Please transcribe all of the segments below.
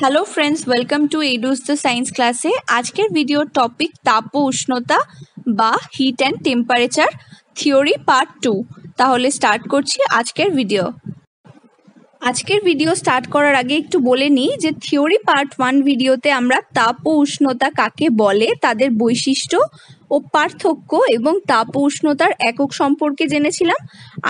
Hello friends, welcome to edus the science ক্লাসে। আজকের ভিডিওর টপিক তাপ ও উষ্ণতা বা heat and temperature theory part 2। তাহলে স্টার্ট করছি আজকের ভিডিও স্টার্ট করার আগে একটু বলে নিই যে থিওরি পার্ট 1 ভিডিওতে আমরা তাপ ও উষ্ণতা কাকে বলে, তাদের বৈশিষ্ট্য ও পার্থক্য এবং তাপ ও উষ্ণতার একক সম্পর্কে জেনেছিলাম।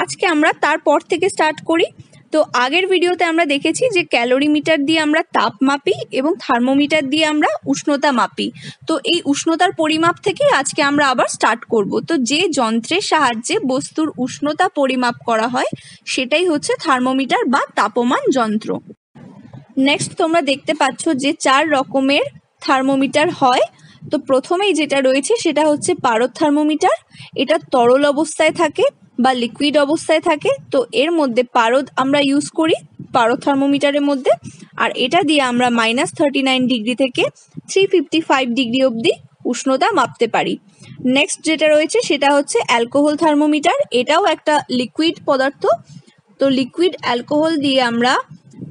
আজকে আমরা তারপর থেকে স্টার্ট করি। তো আগের ভিডিওতে আমরা দেখেছি যে ক্যালোরিমিটার দিয়ে আমরা তাপ মাপি এবং থার্মোমিটার দিয়ে আমরা উষ্ণতা মাপি। তো এই উষ্ণতার পরিমাপ থেকেই আজকে আমরা আবার স্টার্ট করব। তো যে যন্ত্রের সাহায্যে বস্তুর উষ্ণতা পরিমাপ করা হয় সেটাই হচ্ছে থার্মোমিটার বা তাপমান যন্ত্র। নেক্সট তোমরা দেখতে পাচ্ছ যে 4 রকমের থার্মোমিটার হয়। তো প্রথমেই যেটা রয়েছে সেটা হচ্ছে পারদ থার্মোমিটার। এটা তরল অবস্থায় থাকে বা লিকুইড অবস্থায় থাকে। তো এর মধ্যে পারদ আমরা ইউজ করি পারদ থার্মোমিটারের মধ্যে, আর এটা দিয়ে আমরা -39 ডিগ্রি থেকে 355 ডিগ্রি অবধি উষ্ণতা মাপতে পারি। নেক্সট যেটা রয়েছে সেটা হচ্ছে অ্যালকোহল থার্মোমিটার। এটাও একটা লিকুইড পদার্থ। তো লিকুইড অ্যালকোহল দিয়ে আমরা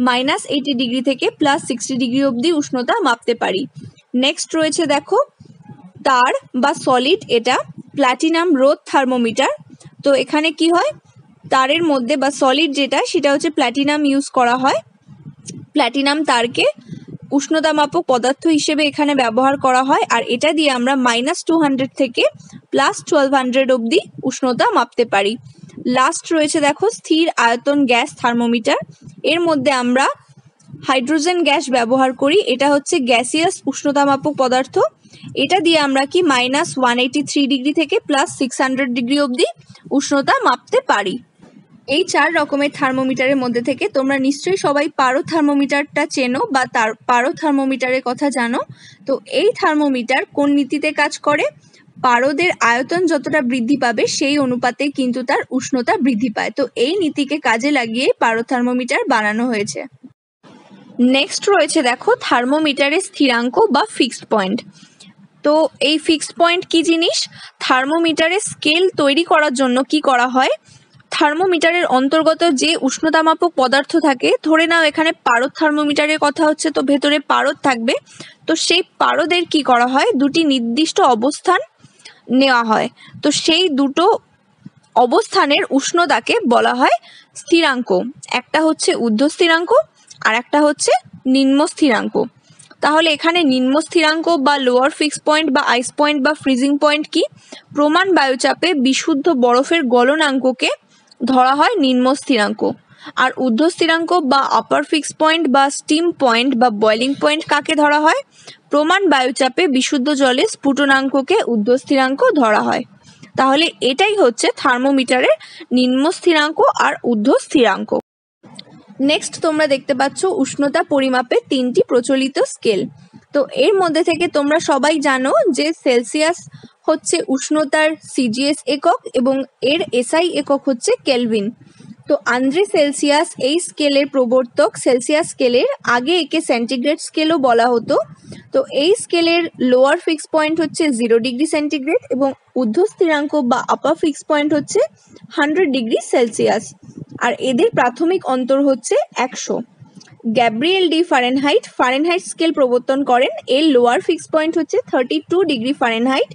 -80 ডিগ্রি থেকে +60 ডিগ্রি অবধি উষ্ণতা মাপতে পারি। নেক্সট রয়েছে দেখো তার বা সলিড, এটা প্ল্যাটিনাম রোধ থার্মোমিটার। তো এখানে কি হয়, তারের মধ্যে বা সলিড যেটা সেটা হচ্ছে প্ল্যাটিনাম ইউজ করা হয়। প্ল্যাটিনাম তারকে উষ্ণতা মাপক পদার্থ হিসেবে এখানে ব্যবহার করা হয়, আর এটা দিয়ে আমরা -200 থেকে +1200 অবধি উষ্ণতা মাপতে পারি। লাস্ট রয়েছে দেখো স্থির আয়তন গ্যাস থার্মোমিটার। এর মধ্যে আমরা হাইড্রোজেন গ্যাস ব্যবহার করি। এটা হচ্ছে গ্যাসিয়াস উষ্ণতা মাপক পদার্থ। এটা দিয়ে আমরা কি -183 ডিগ্রি থেকে +600 ডিগ্রি অবধি উষ্ণতা মাপতে পারি। এই 4 রকমের থার্মোমিটারের মধ্যে থেকে তোমরা নিশ্চয়ই সবাই পারদ থার্মোমিটারটা চেনো বা তার পারদ থার্মোমিটারের কথা জানো। তো এই থার্মোমিটার কোন নীতিতে কাজ করে? পারদের আয়তন যতটা বৃদ্ধি পাবে সেই অনুপাতে কিন্তু তার উষ্ণতা বৃদ্ধি পায়। তো এই নীতিকে কাজে লাগিয়ে পারদ থার্মোমিটার বানানো হয়েছে। নেক্সট রয়েছে দেখো থার্মোমিটারের স্থিরাঙ্ক বা ফিক্সড পয়েন্ট। তো এই ফিক্সড পয়েন্ট কি জিনিস? থার্মোমিটারের স্কেল তৈরি করার জন্য কি করা হয়, থার্মোমিটারের অন্তর্গত যে উষ্ণতামাপক পদার্থ থাকে, ধরে নাও এখানে পারদ থার্মোমিটারের কথা হচ্ছে, তো ভেতরে পারদ থাকবে। তো সেই পারদের কি করা হয়, দুটি নির্দিষ্ট অবস্থান নেওয়া হয়। তো সেই দুটো অবস্থানের উষ্ণতাকে বলা হয় স্থিরাঙ্ক। একটা হচ্ছে ঊর্ধ্ব স্থিরাঙ্ক আর একটা হচ্ছে নিম্ন স্থিরাঙ্ক। তাহলে এখানে নিম্ন স্থিরাঙ্ক বা লোয়ার ফিক্স পয়েন্ট বা আইস পয়েন্ট বা ফ্রিজিং পয়েন্ট কি? প্রমাণ বায়ুচাপে বিশুদ্ধ বরফের গলনাঙ্ককে ধরা হয় নিম্ন স্থিরাঙ্ক। আর ঊর্ধ্ব স্থিরাঙ্ক বা আপার ফিক্স পয়েন্ট বা স্টিম পয়েন্ট বা বয়লিং পয়েন্ট কাকে ধরা হয়? প্রমাণ বায়ুচাপে বিশুদ্ধ জলে স্ফুটনাঙ্ককে ঊর্ধ্ব স্থিরাঙ্ক ধরা হয়। তাহলে এটাই হচ্ছে থার্মোমিটারের নিম্ন স্থিরাঙ্ক আর ঊর্ধ্ব স্থিরাঙ্ক। নেক্সট তোমরা দেখতে পাচ্ছ উষ্ণতা পরিমাপের 3টি প্রচলিত স্কেল। তো এর মধ্যে থেকে তোমরা সবাই জানো যে সেলসিয়াস হচ্ছে উষ্ণতার সিজিএস একক এবং এর এসআই একক হচ্ছে কেলভিন। তো আন্দ্রে সেলসিয়াস এই স্কেলের প্রবর্তক। সেলসিয়াস স্কেলের আগে একে সেন্টিগ্রেড স্কেলও বলা হতো। তো এই স্কেলের লোয়ার ফিক্স পয়েন্ট হচ্ছে 0 ডিগ্রি সেন্টিগ্রেড এবং ঊর্ধ্ব স্থিরাঙ্ক বা আপার ফিক্স পয়েন্ট হচ্ছে 100 ডিগ্রি সেলসিয়াস, আর এদের প্রাথমিক অন্তর হচ্ছে 100। গ্যাব্রিয়েল ডি ফারেনহাইট স্কেল প্রবর্তন করেন। এর লোয়ার ফিক্স পয়েন্ট হচ্ছে 32 ডিগ্রি ফারেনহাইট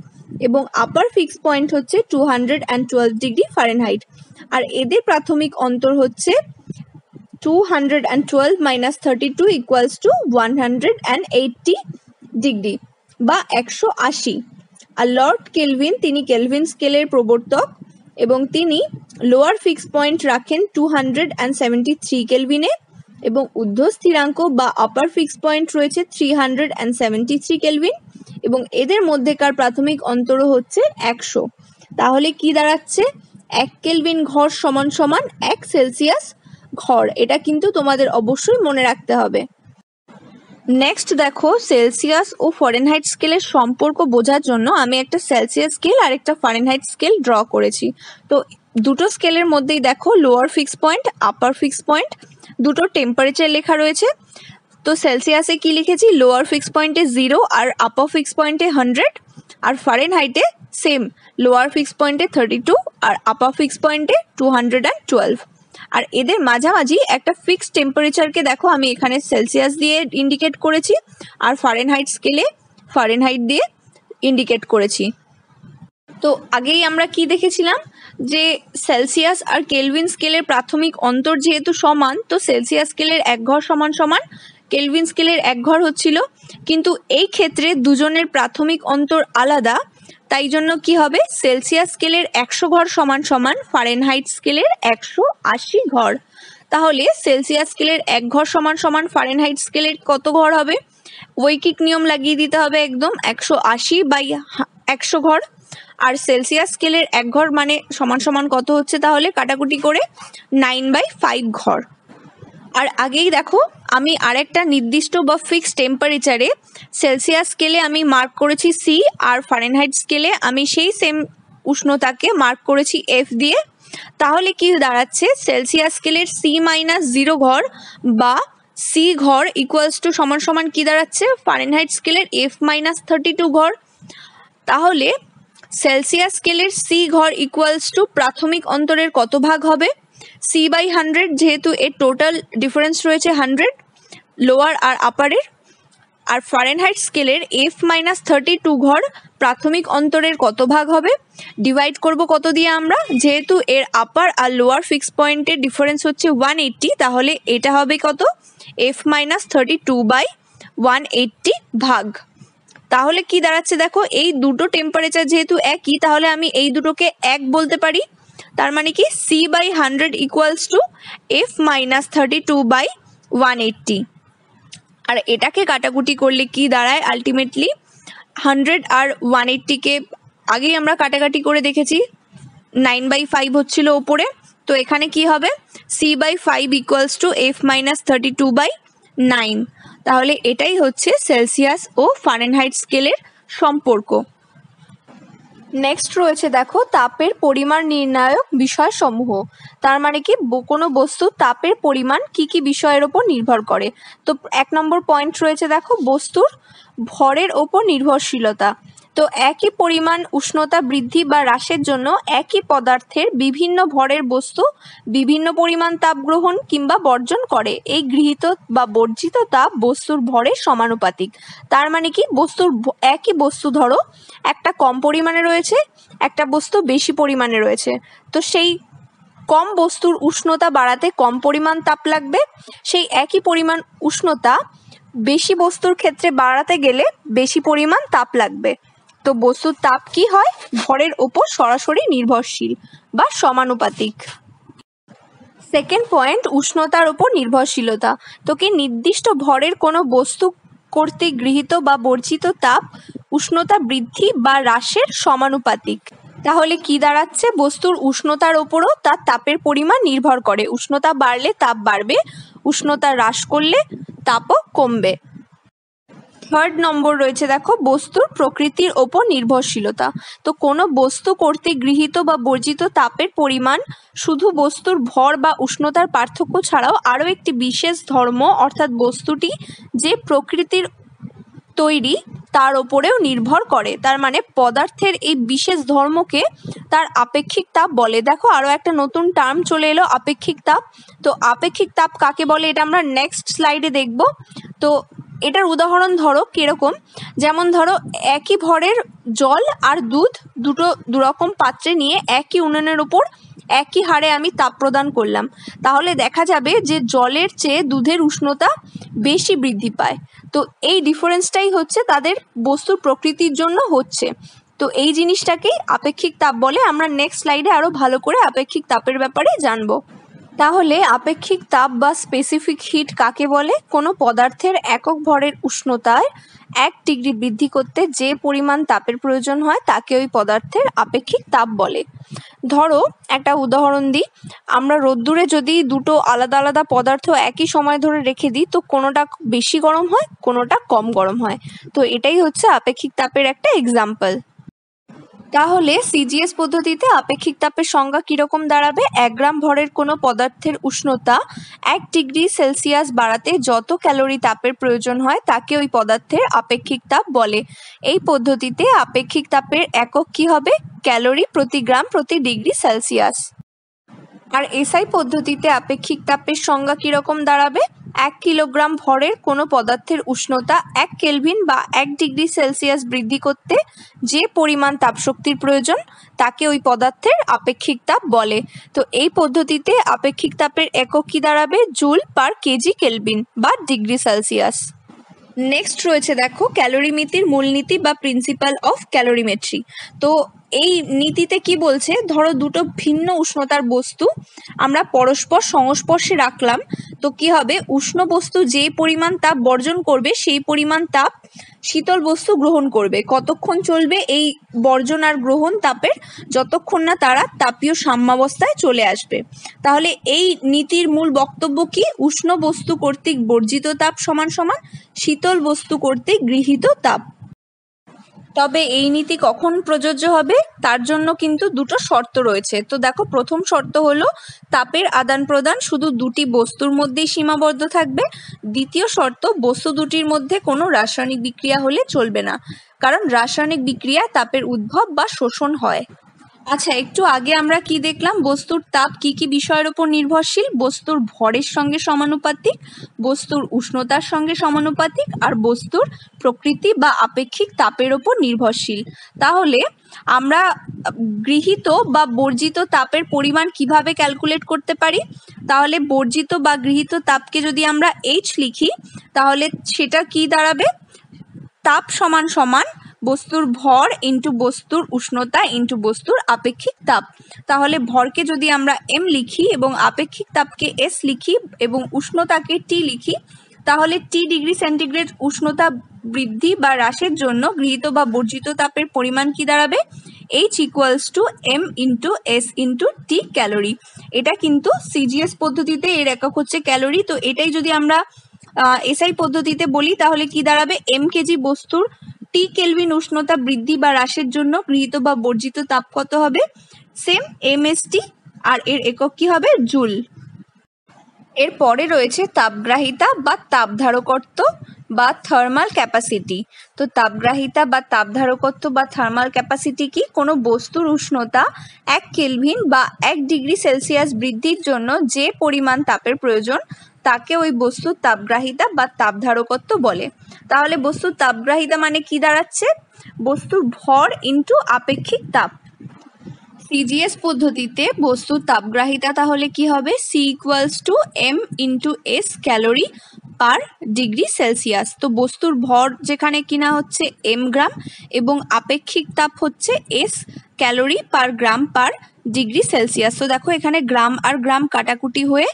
এবং আপার ফিক্স পয়েন্ট হচ্ছে 212 ডিগ্রি ফারেনহাইট, আর এদের প্রাথমিক অন্তর হচ্ছে 212 - 32 = 180 ডিগ্রি বা 180। আর লর্ড কেলভিন, তিনি কেলভিন স্কেলের প্রবর্তক এবং তিনি লোয়ার ফিক্স পয়েন্ট রাখেন 273 কেলভিনে এবং ঊর্ধ্ব স্থিরাঙ্ক বা আপার ফিক্স পয়েন্ট রয়েছে 373 কেলভিন এবং এদের মধ্যেকার প্রাথমিক অন্তরও হচ্ছে 100। তাহলে কি দাঁড়াচ্ছে? 1 কেলভিন ঘর সমান 1 সেলসিয়াস ঘর। এটা কিন্তু তোমাদের অবশ্যই মনে রাখতে হবে। নেক্সট দেখো সেলসিয়াস ও ফারেনহাইট স্কেলের সম্পর্ক বোঝার জন্য আমি একটা সেলসিয়াস স্কেল আর একটা ফারেনহাইট স্কেল ড্র করেছি। তো দুটো স্কেলের মধ্যেই দেখো লোয়ার ফিক্স পয়েন্ট, আপার ফিক্স পয়েন্ট, দুটো টেম্পারেচার লেখা রয়েছে। তো সেলসিয়াসে কি লিখেছি, লোয়ার ফিক্স পয়েন্টে 0 আর আপার ফিক্স পয়েন্টে 100, আর ফারেনহাইটে সেম, লোয়ার ফিক্স পয়েন্টে 32 আর আপার ফিক্স পয়েন্টে 212। আর এদের মাঝামাঝি একটা ফিক্সড টেম্পারেচারকে দেখো আমি এখানে সেলসিয়াস দিয়ে ইন্ডিকেট করেছি, আর ফারেনহাইট স্কেলে ফারেনহাইট দিয়ে ইন্ডিকেট করেছি। তো আগেই আমরা কি দেখেছিলাম যে সেলসিয়াস আর কেলভিন স্কেলের প্রাথমিক অন্তর যেহেতু সমান, তো সেলসিয়াস স্কেলের 1 ঘর সমান সমান কেলভিন স্কেলের 1 ঘর হচ্ছিল, কিন্তু এই ক্ষেত্রে দুজনের প্রাথমিক অন্তর আলাদা, তাই জন্য কি হবে সেলসিয়াস স্কেলের 100 ঘর সমান সমান ফারেনহাইট স্কেলের 180 ঘর। তাহলে সেলসিয়াস স্কেলের 1 ঘর সমান সমান ফারেনহাইট স্কেলের কত ঘর হবে? ঐকিক নিয়ম লাগিয়ে দিতে হবে একদম, 180/100 ঘর। আর সেলসিয়াস স্কেলের 1 ঘর মানে সমান সমান কত হচ্ছে তাহলে কাটাকুটি করে 9/5 ঘর। আর আগেই দেখো আমি আরেকটা নির্দিষ্ট বা ফিক্সড টেম্পারেচারে সেলসিয়াস স্কেলে আমি মার্ক করেছি সি, আর ফারেনহাইট স্কেলে আমি সেই সেম উষ্ণতাকে মার্ক করেছি এফ দিয়ে। তাহলে কি দাঁড়াচ্ছে সেলসিয়াস স্কেলের C-0 ঘর বা সি ঘর ইকুয়ালস টু সমান সমান কি দাঁড়াচ্ছে ফারেনহাইট স্কেলের F-32 ঘর। তাহলে সেলসিয়াস স্কেলের সি ঘর ইকুয়ালস টু প্রাথমিক অন্তরের কত ভাগ হবে? C/100, যেহেতু এর টোটাল ডিফারেন্স রয়েছে 100 লোয়ার আর আপারের। আর ফারেনহাইট স্কেলের F-32 ঘর প্রাথমিক অন্তরের কত ভাগ হবে? ডিভাইড করব কত দিয়ে আমরা, যেহেতু এর আপার আর লোয়ার ফিক্স পয়েন্টের ডিফারেন্স হচ্ছে 180, তাহলে এটা হবে কত F-32/180 ভাগ। তাহলে কি দাঁড়াচ্ছে দেখো, এই দুটো টেম্পারেচার যেহেতু একই, তাহলে আমি এই দুটোকে এক বলতে পারি। তার মানে কি C/100 ইকুয়ালস টু F-32/180। আর এটাকে কাটাকুটি করলে কি দাঁড়ায় আলটিমেটলি 100 আর 180কে আগেই আমরা কাটাকাটি করে দেখেছি, 9/5 হচ্ছিল ওপরে, তো এখানে কি হবে C/5 ইকুয়ালস টু F-32/9। তাহলে এটাই হচ্ছে সেলসিয়াস ও ফারেনহাইট স্কেলের সম্পর্ক। নেক্সট রয়েছে দেখো তাপের পরিমাণ নির্ণায়ক বিষয়সমূহ। তার মানে কি কোনো বস্তুর তাপের পরিমাণ কি কি বিষয়ের ওপর নির্ভর করে। তো 1 নম্বর পয়েন্ট রয়েছে দেখো বস্তুর ভরের ওপর নির্ভরশীলতা। তো একই পরিমাণ উষ্ণতা বৃদ্ধি বা হ্রাসের জন্য একই পদার্থের বিভিন্ন ভরের বস্তু বিভিন্ন পরিমাণ তাপ গ্রহণ কিংবা বর্জন করে। এই গৃহীত বা বর্জিত তাপ বস্তুর ভরের সমানুপাতিক। তার মানে কি একই বস্তু ধরো একটা কম পরিমাণে রয়েছে, একটা বস্তু বেশি পরিমাণে রয়েছে, তো সেই কম বস্তুর উষ্ণতা বাড়াতে কম পরিমাণ তাপ লাগবে, সেই একই পরিমাণ উষ্ণতা বেশি বস্তুর ক্ষেত্রে বাড়াতে গেলে বেশি পরিমাণ তাপ লাগবে। তো বস্তুর তাপ কি হয় ভরের ওপর সরাসরি নির্ভরশীল বা সমানুপাতিক। সেকেন্ড পয়েন্ট উষ্ণতার ওপর নির্ভরশীলতা। তো কি নির্দিষ্ট ভরের কোনো বস্তু কর্তৃক গৃহীত বা বর্জিত তাপ উষ্ণতা বৃদ্ধি বা হ্রাসের সমানুপাতিক। তাহলে কি দাঁড়াচ্ছে বস্তুর উষ্ণতার ওপরও তার তাপের পরিমাণ নির্ভর করে। উষ্ণতা বাড়লে তাপ বাড়বে, উষ্ণতা হ্রাস করলে তাপও কমবে। থার্ড নম্বর রয়েছে দেখো বস্তুর প্রকৃতির ওপর নির্ভরশীলতা। তো কোনো বস্তু কর্তৃক গৃহীত বা বর্জিত তাপের পরিমাণ শুধু বস্তুর ভর বা উষ্ণতার পার্থক্য ছাড়াও আরও একটি বিশেষ ধর্ম অর্থাৎ বস্তুটি যে প্রকৃতির তৈরি তার ওপরেও নির্ভর করে। তার মানে পদার্থের এই বিশেষ ধর্মকে তার আপেক্ষিক তাপ বলে। দেখো আরও একটা নতুন টার্ম চলে এলো আপেক্ষিক তাপ। তো আপেক্ষিক তাপ কাকে বলে এটা আমরা নেক্সট স্লাইডে দেখব। তো এটার উদাহরণ ধরো কিরকম, যেমন ধরো একই ভরের জল আর দুধ দুরকম পাত্রে নিয়ে একই উনুনের উপর একই হারে আমি তাপ প্রদান করলাম, তাহলে দেখা যাবে যে জলের চেয়ে দুধের উষ্ণতা বেশি বৃদ্ধি পায়। তো এই ডিফারেন্সটাই হচ্ছে তাদের বস্তুর প্রকৃতির জন্য হচ্ছে। তো এই জিনিসটাকেই আপেক্ষিক তাপ বলে। আমরা নেক্সট স্লাইডে আরও ভালো করে আপেক্ষিক তাপের ব্যাপারে জানবো। তাহলে আপেক্ষিক তাপ বা স্পেসিফিক হিট কাকে বলে? কোনো পদার্থের একক ভরের উষ্ণতায় 1 ডিগ্রি বৃদ্ধি করতে যে পরিমাণ তাপের প্রয়োজন হয় তাকে ওই পদার্থের আপেক্ষিক তাপ বলে। ধরো একটা উদাহরণ দিই, আমরা রোদ্দুরে যদি দুটো আলাদা আলাদা পদার্থ একই সময় ধরে রেখে দিই তো কোনোটা বেশি গরম হয় কোনোটা কম গরম হয়। তো এটাই হচ্ছে আপেক্ষিক তাপের একটা এক্সাম্পল। তাহলে সিজিএস পদ্ধতিতে আপেক্ষিক তাপের সংজ্ঞা কিরকম দাঁড়াবে? 1 গ্রাম ভরের কোনো পদার্থের উষ্ণতা 1 ডিগ্রি সেলসিয়াস বাড়াতে যত ক্যালোরি তাপের প্রয়োজন হয় তাকে ওই পদার্থের আপেক্ষিক তাপ বলে। এই পদ্ধতিতে আপেক্ষিক তাপের একক কি হবে? ক্যালোরি প্রতি গ্রাম প্রতি ডিগ্রি সেলসিয়াস। আর এসআই পদ্ধতিতে আপেক্ষিক তাপের সংজ্ঞা কিরকম দাঁড়াবে? 1 কিলোগ্রাম ভরের কোনো পদার্থের উষ্ণতা 1 কেলভিন বা 1 ডিগ্রি সেলসিয়াস বৃদ্ধি করতে যে পরিমাণ তাপশক্তির প্রয়োজন তাকে ওই পদার্থের আপেক্ষিক তাপ বলে। তো এই পদ্ধতিতে আপেক্ষিক তাপের একক কি দাঁড়াবে? জুল পার কেজি কেলভিন বা ডিগ্রি সেলসিয়াস। নেক্সট রয়েছে দেখো ক্যালোরিমিতির মূলনীতি বা প্রিন্সিপাল অফ ক্যালোরিমেট্রি। তো এই নীতিতে কি বলছে, ধরো দুটো ভিন্ন উষ্ণতার বস্তু আমরা পরস্পর সংস্পর্শে রাখলাম, তো কি হবে, উষ্ণ বস্তু যে পরিমাণ তাপ বর্জন করবে সেই পরিমাণ তাপ শীতল বস্তু গ্রহণ করবে। কতক্ষণ চলবে এই বর্জন আর গ্রহণ তাপের? যতক্ষণ না তারা তাপীয় সাম্যাবস্থায় চলে আসবে। তাহলে এই নীতির মূল বক্তব্য কি? উষ্ণ বস্তু কর্তৃক বর্জিত তাপ সমান সমান শীতল বস্তু কর্তৃক গৃহীত তাপ। তবে এই নীতি কখন প্রযোজ্য হবে তার জন্য কিন্তু দুটো শর্ত রয়েছে। তো দেখো, প্রথম শর্ত হলো তাপের আদান প্রদান শুধু দুটি বস্তুর মধ্যেই সীমাবদ্ধ থাকবে। দ্বিতীয় শর্ত, বস্তু দুটির মধ্যে কোনো রাসায়নিক বিক্রিয়া হলে চলবে না, কারণ রাসায়নিক বিক্রিয়ায় তাপের উদ্ভব বা শোষণ হয়। আচ্ছা, একটু আগে আমরা কি দেখলাম? বস্তুর তাপ কি কি বিষয়ের উপর নির্ভরশীল? বস্তুর ভরের সঙ্গে সমানুপাতিক, বস্তুর উষ্ণতার সঙ্গে সমানুপাতিক, আর বস্তুর প্রকৃতি বা আপেক্ষিক তাপের উপর নির্ভরশীল। তাহলে আমরা গৃহীত বা বর্জিত তাপের পরিমাণ কিভাবে ক্যালকুলেট করতে পারি? তাহলে বর্জিত বা গৃহীত তাপকে যদি আমরা H লিখি তাহলে সেটা কি দাঁড়াবে? তাপ সমান সমান বস্তুর ভর ইন্টু বস্তুর উষ্ণতা ইন্টু বস্তুর আপেক্ষিক তাপ। তাহলে ভরকে যদি আমরা M লিখি এবং আপেক্ষিক তাপকে S লিখি এবং উষ্ণতাকে T লিখি, তাহলে T ডিগ্রি সেন্টিগ্রেড উষ্ণতা বৃদ্ধি বা হ্রাসের জন্য গৃহীত বা বর্জিত তাপের পরিমাণ কি দাঁড়াবে? H equals to M into S into T calorie. এটা কিন্তু সিজিএস পদ্ধতিতে এর একক হচ্ছে ক্যালোরি। তো এটাই যদি আমরা এসআই পদ্ধতিতে বলি তাহলে কি দাঁড়াবে? M কেজি বস্তুর টি কেলভিন উষ্ণতা বৃদ্ধি বা হ্রাসের জন্য গৃহীত বা বর্জিত তাপ কত হবে? সেম MST, আর এর একক কি হবে? জুল। এর পরে রয়েছে তাপগ্রাহিতা বা তাপধারকত্ব বা থার্মাল ক্যাপাসিটি। তো তাপগ্রাহিতা বা তাপধারকত্ব বা থার্মাল ক্যাপাসিটি কি? কোনো বস্তুর উষ্ণতা 1 কেলভিন বা 1 ডিগ্রি সেলসিয়াস বৃদ্ধির জন্য যে পরিমাণ তাপের প্রয়োজন তাকে ওই বস্তুর তাপগ্রাহিতা বা তাপধারকত্ব বলে। তাহলে বস্তুর তাপগ্রাহিতা মানে কি দাঁড়াচ্ছে? বস্তুর ভর ইন্টু আপেক্ষিক তাপ। সিজিএস পদ্ধতিতে বস্তুর তাপগ্রাহিতা তাহলে কি হবে? C equals to M into S calorie per degree Celsius. তো বস্তুর ভর যেখানে কিনা হচ্ছে M গ্রাম এবং আপেক্ষিক তাপ হচ্ছে S calorie per gram per degree Celsius. তো দেখো এখানে গ্রাম আর গ্রাম কাটাকুটি হয়ে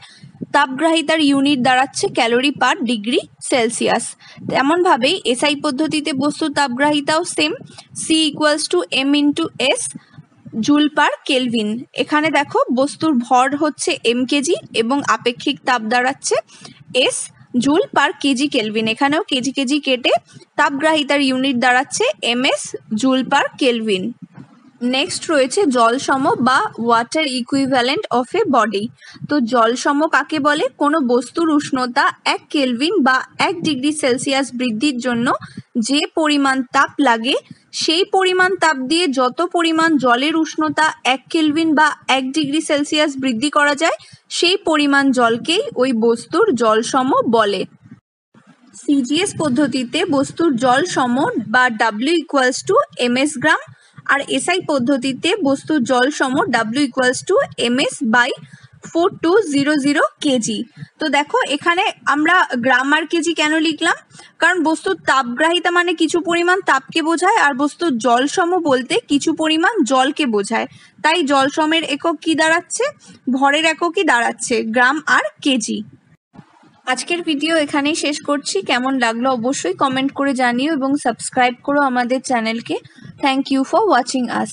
তাপগ্রাহিতার ইউনিট দাঁড়াচ্ছে ক্যালোরি পার ডিগ্রি সেলসিয়াস। তেমনভাবেই এসআই পদ্ধতিতে বস্তুর তাপগ্রাহিতাও same, C equals to M into S joule per kelvin. এখানে দেখো বস্তুর ভর হচ্ছে M কেজি এবং আপেক্ষিক তাপ দাঁড়াচ্ছে S joule per kg kelvin. এখানেও কেজি কেজি কেটে তাপগ্রাহিতার ইউনিট দাঁড়াচ্ছে MS joule per kelvin. Next রয়েছে জলসম বা water equivalent of a body. তো জলসম কাকে বলে? কোনো বস্তুর উষ্ণতা 1 কেলভিন বা 1 ডিগ্রি সেলসিয়াস বৃদ্ধির জন্য যে পরিমাণ তাপ লাগে সেই পরিমাণ তাপ দিয়ে যত পরিমাণ জলের উষ্ণতা 1 কেলভিন বা 1 ডিগ্রি সেলসিয়াস বৃদ্ধি করা যায় সেই পরিমাণ জলকেই ওই বস্তুর জলসম বলে। সিজিএস পদ্ধতিতে বস্তুর জলসম বা W equals to MS gram, আর এসআই পদ্ধতিতে বস্তুর জলসম W equals to MS by 4200 kg. তো দেখো এখানে আমরা গ্রাম আর কেজি কেন লিখলাম? কারণ বস্তুর তাপগ্রাহিতা মানে কিছু পরিমাণ তাপকে বোঝায়, আর বস্তুর জলসম বলতে কিছু পরিমাণ জলকে বোঝায়। তাই জলসমের একক কি দাঁড়াচ্ছে? ভরের এককই দাঁড়াচ্ছে গ্রাম আর কেজি। আজকের ভিডিও এখানেই শেষ করছি। কেমন লাগলো অবশ্যই কমেন্ট করে জানিও এবং সাবস্ক্রাইব করো আমাদের চ্যানেলকে। Thank you for watching us.